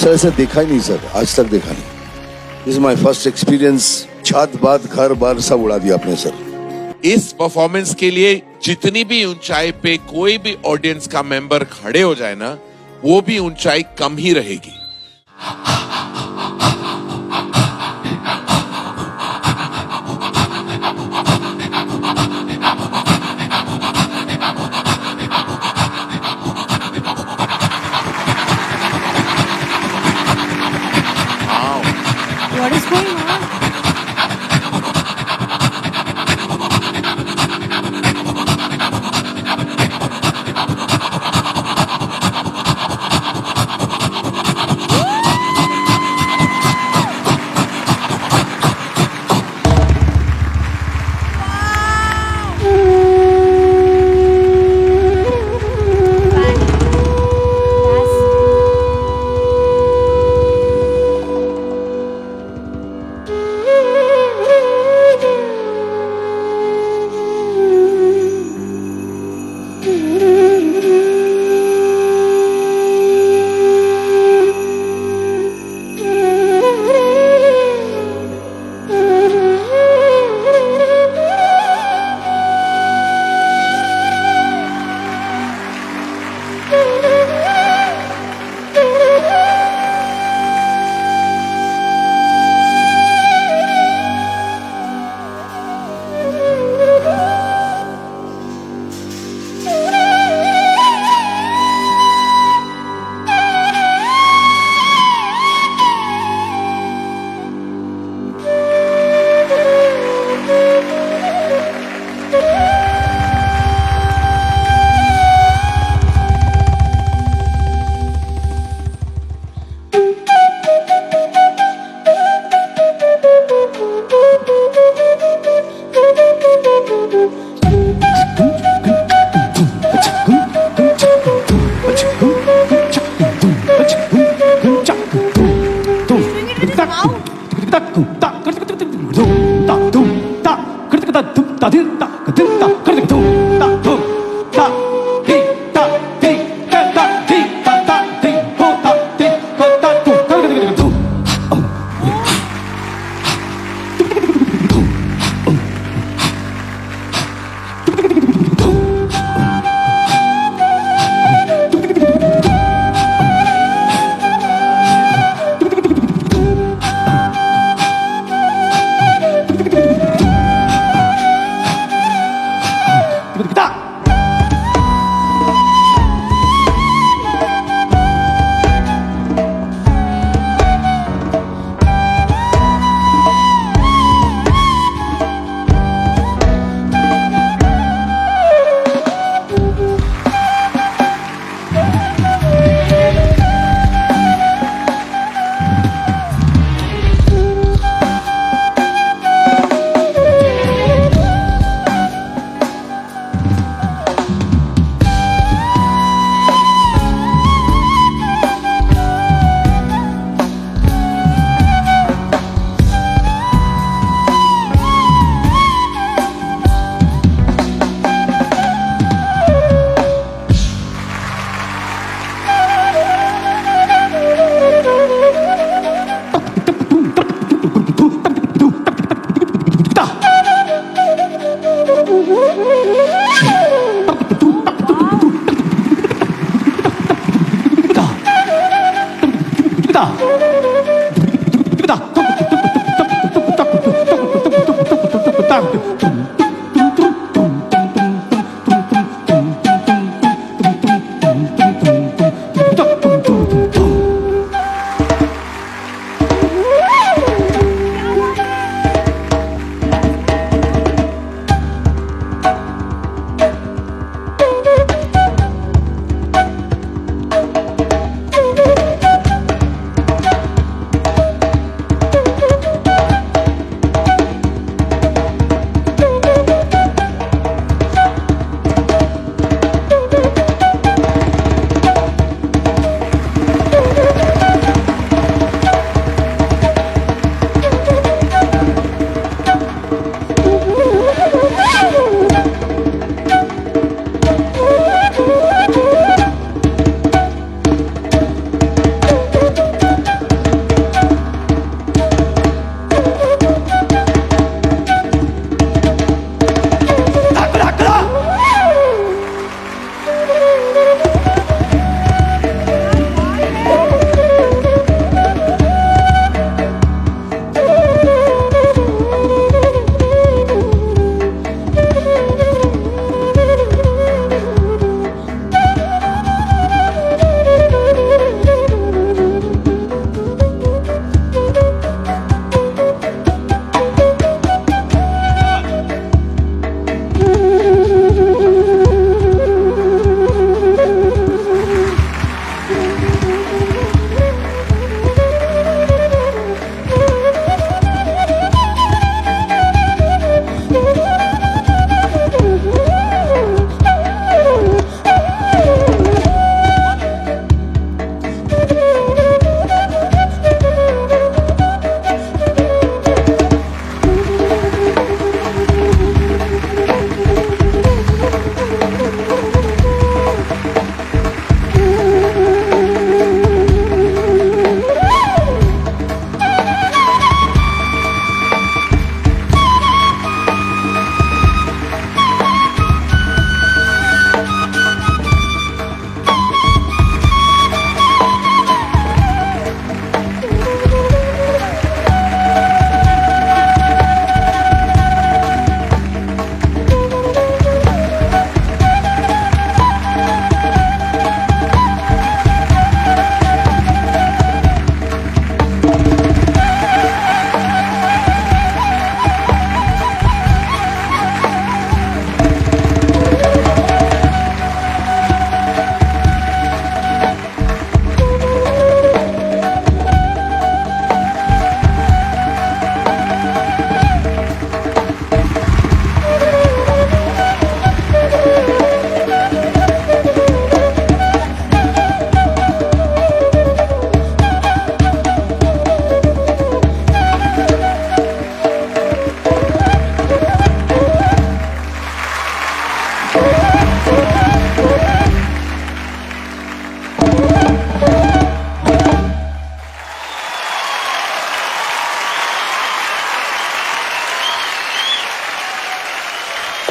Sir ऐसा देखा ही नहीं सर, आज तक देखा नहीं. This is my first experience. छत बात घर बार सब उड़ा दिया आपने सर. इस परफॉर्मेंस के लिए जितनी भी ऊंचाई पे कोई भी ऑडियंस का मेंबर खड़े हो जाए ना, वो भी ऊंचाई कम ही रहेगी. What is going on?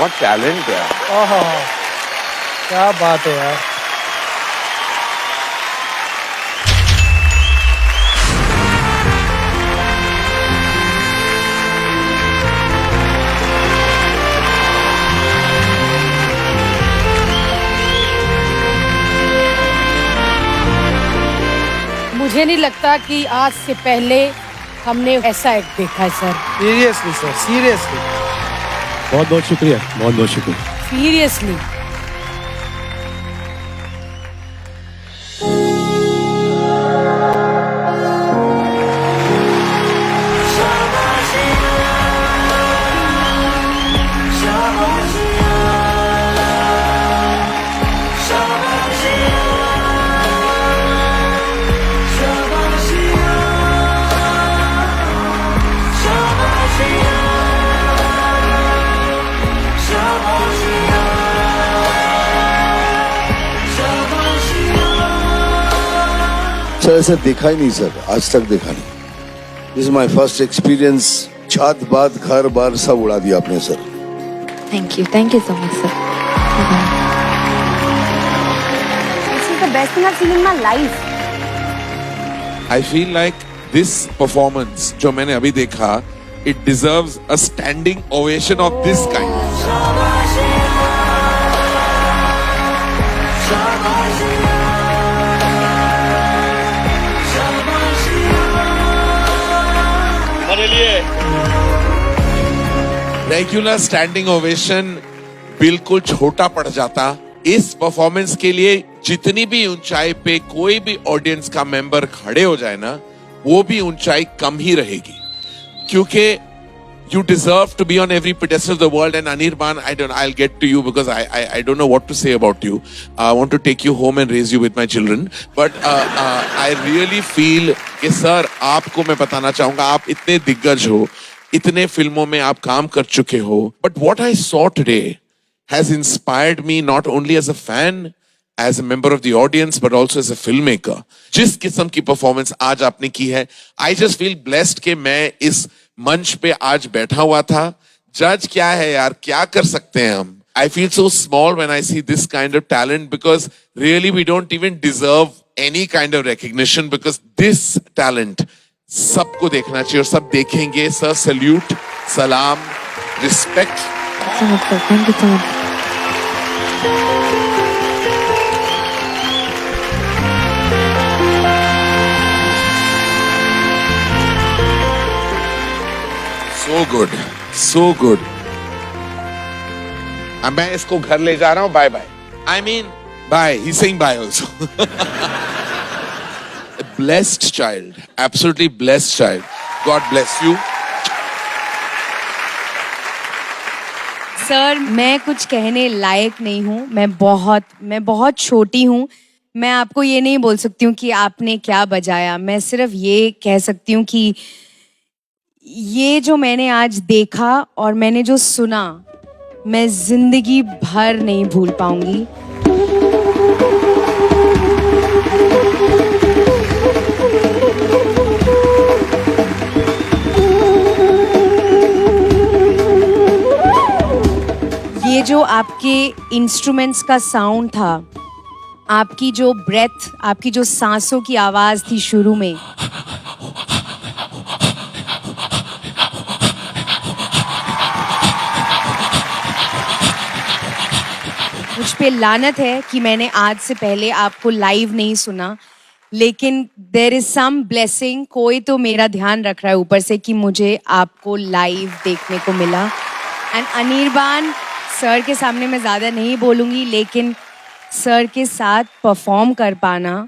बहुत टैलेंट है। ओहो, क्या बात है यार। मुझे नहीं लगता कि आज से पहले हमने ऐसा एक देखा है सर। Seriously sir, seriously. बहुत बहुत शुक्रिया, बहुत बहुत शुक्रिया। सीरियसली। सर ऐसा देखा ही नहीं सर, आज तक देखा नहीं। This is my first experience. छत बात घर बार सब उड़ा दिया आपने sir. Thank you so much, sir. This is the best thing I've seen in my life. I feel like this performance जो मैंने अभी देखा, it deserves a standing ovation of this kind. Regular standing ovation बिल्कुल छोटा पड़ जाता। इस performance के लिए जितनी भी ऊंचाई पे कोई भी ऑडियंस का मेंबर खड़े हो जाए ना, वो भी ऊंचाई कम ही रहेगी, क्योंकि you deserve to be on every pedestal of the world. And Anirban, I'll get to you because I don't know what to say about you. I want to take you home and raise you with my children. But I really feel कि sir आपको मैं बताना चाहूंगा, आप इतने दिग्गज हो, इतने फिल्मों में आप काम कर चुके हो. But what I saw today has inspired me not only as a fan, as a member of the audience, but also as a filmmaker. जिस किस्म की परफॉर्मेंस आज आपने की है, I just feel blessed कि मैं इस मंच पे आज बैठा हुआ था. जज क्या है यार, क्या कर सकते हैं हम? I feel so small when I see this kind of talent because really we don't even deserve any kind of recognition because this talent सबको देखना चाहिए और सब देखेंगे. सर सल्यूट, सलाम, respect. So much, sir. Thank you so much. So good, so good. अब मैं इसको घर ले जा रहा हूँ. Bye bye. I mean, bye. He's saying bye also. A blessed child, absolutely blessed child. God bless you. Sir मैं कुछ कहने लायक नहीं हूँ. मैं बहुत छोटी हूँ. मैं आपको ये नहीं बोल सकती हूँ कि आपने क्या बजाया. मैं सिर्फ ये कह सकती हूँ कि ये जो मैंने आज देखा और मैंने जो सुना, मैं जिंदगी भर नहीं भूल पाऊंगी. ये जो आपके इंस्ट्रूमेंट्स का साउंड था, आपकी जो ब्रेथ, आपकी जो सांसों की आवाज थी शुरू में, मुझ पे लानत है कि मैंने आज से पहले आपको लाइव नहीं सुना, लेकिन देयर इज सम ब्लेसिंग. कोई तो मेरा ध्यान रख रहा है ऊपर से कि मुझे आपको लाइव देखने को मिला. एंड अनिर्बान सर के सामने मैं ज़्यादा नहीं बोलूँगी, लेकिन सर के साथ परफॉर्म कर पाना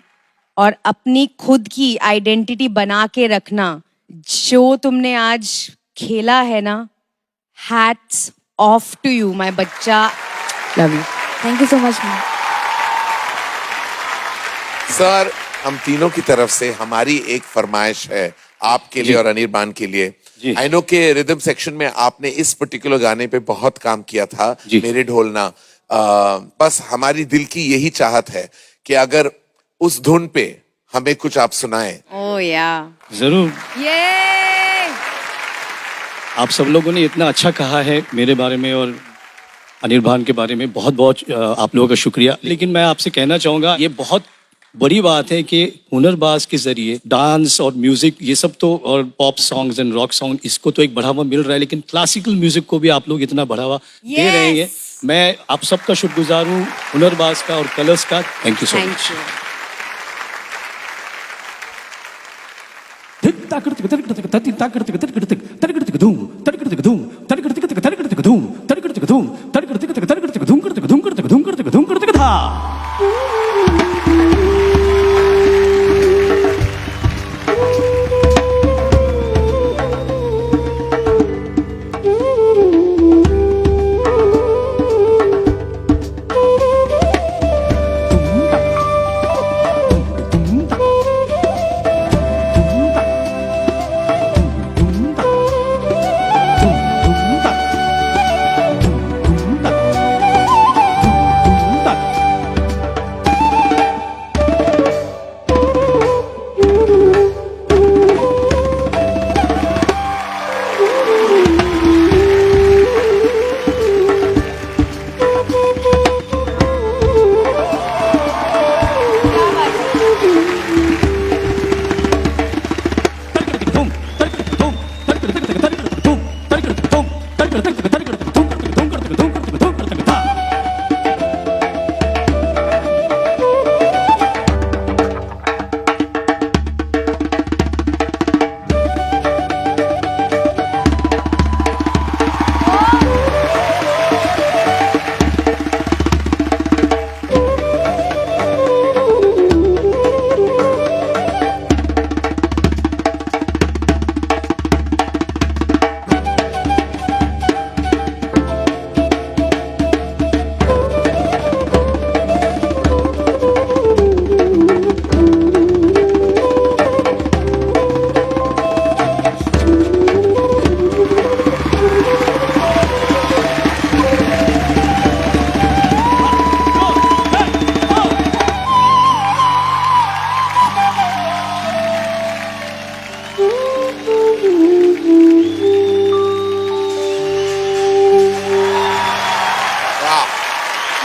और अपनी खुद की आइडेंटिटी बना के रखना, जो तुमने आज खेला है ना, hats off to you my बच्चा. Love you. Thank you so much, ma'am. Sir हम तीनों की तरफ से हमारी एक फरमाइश है आपके लिए और अनिर्बान के लिए. आई नो के रिदम सेक्शन में आपने इस पर्टिकुलर गाने पे बहुत काम किया था, मेरे ढोलना. बस हमारी दिल की यही चाहत है कि अगर उस धुन पे हमें कुछ आप सुनाएं. ओह या जरूर. ये आप सब लोगों ने इतना अच्छा कहा है मेरे बारे में और अनिर्बान के बारे में बहुत बहुत आप लोगों का शुक्रिया। लेकिन मैं आपसे कहना चाहूँगा ये बहुत बड़ी बात है कि हुनरबाज के जरिए डांस और म्यूजिक ये सब तो और pop songs and rock song इसको तो एक बढ़ावा मिल रहा है, लेकिन क्लासिकल म्यूजिक को भी आप लोग इतना बढ़ावा दे रहे हैं। मैं आप सबका शुक्रगुजार हूँ, हुनरबाज का और कलर्स का। Thank you so thank much. You.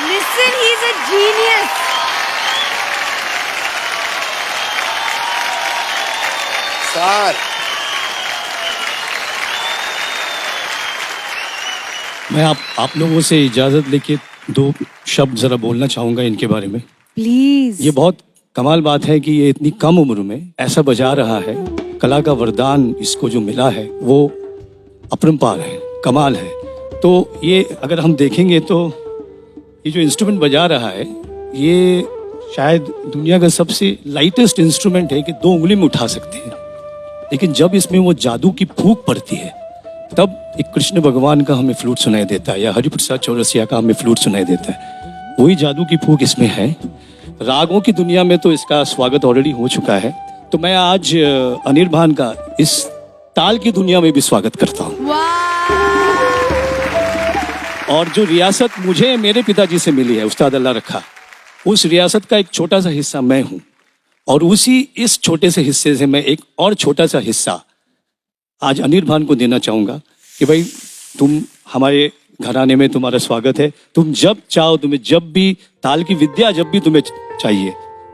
Listen, he's a genius. Sir मैं आप लोगों से इजाजत लेके दो शब्द जरा बोलना चाहूंगा इनके बारे में। प्लीज। ये बहुत कमाल बात है कि ये इतनी कम उम्र में ऐसा बजा रहा है। कला का वरदान इसको जो मिला है वो अपरंपार है, कमाल है। तो ये अगर हम देखेंगे तो ये जो इंस्ट्रूमेंट बजा रहा है ये शायद दुनिया का सबसे लाइटेस्ट इंस्ट्रूमेंट है कि 2 उंगली में उठा सकते हैं, लेकिन जब इसमें वो जादू की फूंक पड़ती है तब एक कृष्ण भगवान का हमें फ्लूट सुनाई देता है या हरिप्रसाद चौरसिया का हमें फ्लूट सुनाई देता है। वही जादू की फूंक इसमें है। रागों की दुनिया में तो इसका स्वागत ऑलरेडी हो चुका है, तो मैं आज अनिर्बान का इस ताल की दुनिया में भी स्वागत करता हूँ। और जो रियासत मुझे मेरे पिताजी से मिली है, उस्ताद अल्लाह रखा, उस रियासत का एक छोटा सा हिस्सा मैं हूँ, और उसी इस छोटे से हिस्से से मैं एक और छोटा सा हिस्सा आज अनिर्बान को देना चाहूँगा कि भाई तुम हमारे घराने में, तुम्हारा स्वागत है। तुम जब चाहो, तुम्हें जब भी ताल की विद्या जब भी तुम्हें चाहिए,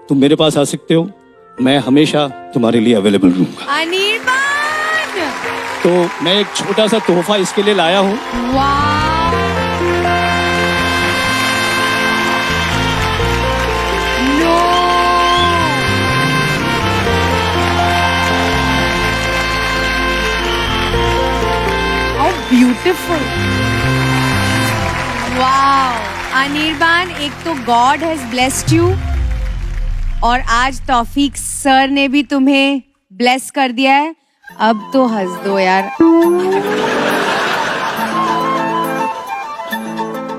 तुम मेरे पास आ सकते हो। मैं हमेशा तुम्हारे लिए अवेलेबल रहूंगा। अनिर्बान! तो मैं एक छोटा सा तोहफा इसके लिए लाया हूँ। ब्यूटिफुल। वाओ अनिर्बान, एक तो गॉड हैज ब्लेस्ड यू और आज तौफीक सर ने भी तुम्हें ब्लेस कर दिया है। अब तो हंस दो यार।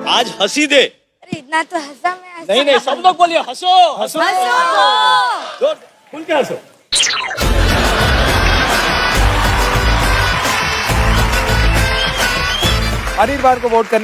आज हंसी दे। अरे इतना तो हंसा मैं। नहीं नहीं, सब लोग बोलिए हंसो हंसो हंसो। खुल के हंसो। अनिर्बान को वोट करने